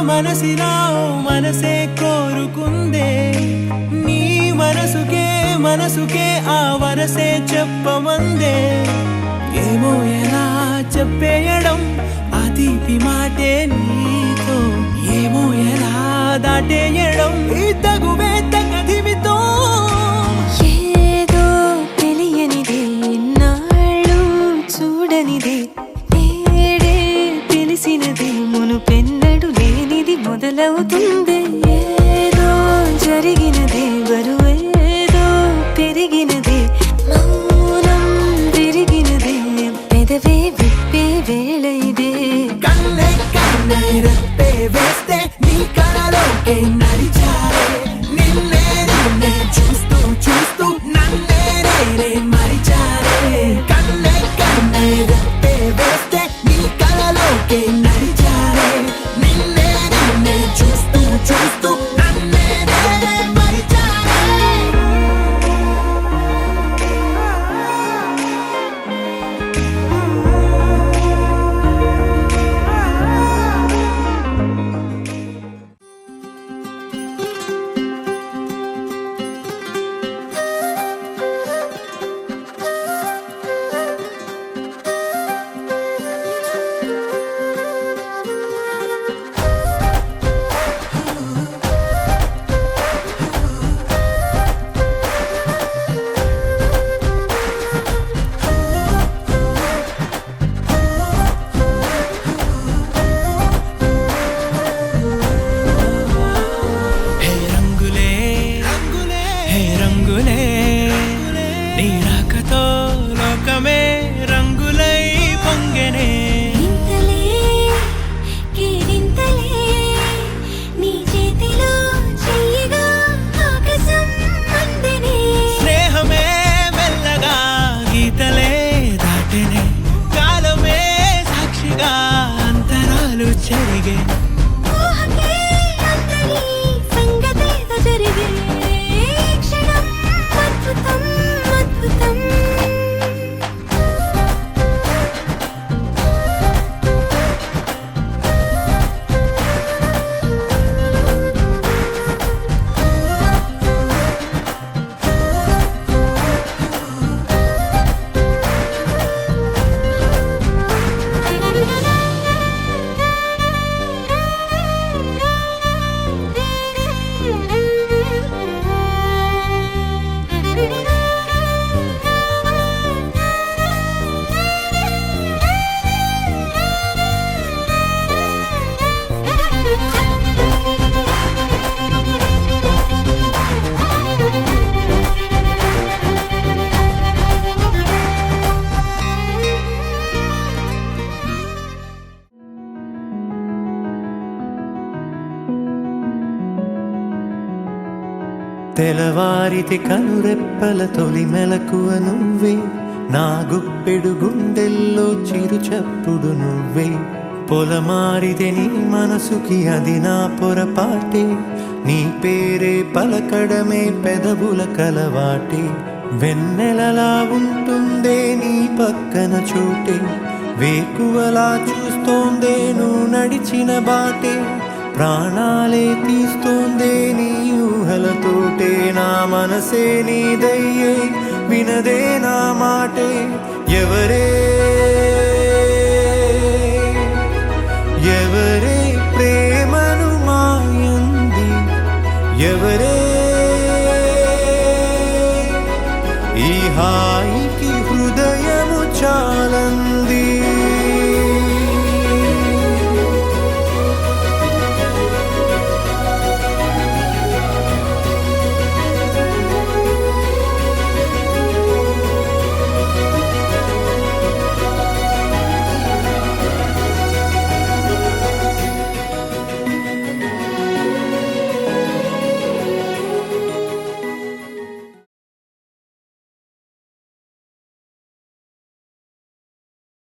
మనసిలా మనసే కోరుకుందే నీ మనసుకే ఆ వరసే చెప్పమందే ఏమో ఎలా చెప్పేయడం ఆ తీపి మాటే నీతో ఏమో ఎలా దాటేయడం ఈ తగువే తగదివితో ఏదో తెలియనిదే నాళ్ళు చూడనిదే నేడే తెలిసినదే మునుపెన్నడు లేనిది మొదలవుతుంది ఏదో జరిగినదే బరువేదో పెరిగినదే మౌనం విరిగినదే పెదవే విప్పే వేళ ఇదే కన్నే రెప్పే వేస్తే నీ కళలోకే నడిచారే నిన్నే చూస్తూ నన్నే నేనే మరిచారే కన్నే రెప్పే వేస్తే నీ కళలోకే నడిచారే నిన్నే చూస్తూ నన్నే నేనే మరిచారే రంగులే నీ రాకతో లోకమే రంగులై పొంగెనే ఇంతలే కేరింతలే నీ చేతిలో చెయ్యగా ఆకాశం అందెనే స్నేహమే మెల్లగా గీతలే దాటెనే కాలమే సాక్షిగా అంతరాలు చెరిగే ఊహకే అందరి సంగతేదో జరిగే క్షణం అద్భుతం అద్భుతం తెలవారితి కనురెప్పల తొలి మెలకువ నువ్వే నా గుప్పెడు గుండెల్లో చిరు చప్పుడు నువ్వే పొలమారితే నీ మనసుకి అది నా పొరపాటే నీ పేరే పలకడమే పెదవుల కలవాటే వెన్నెలలా ఉంటుందే నీ పక్కన చోటే వేకువలా చూస్తోందే నువ్వు నడిచిన బాటే ప్రాణాలే తీస్తోందే నీ ఊహలతోటే నా మనసే నీదయ్యే వినదే నా మాటే ఎవరే ప్రేమను మాయంది ఎవరే ఈ హాయి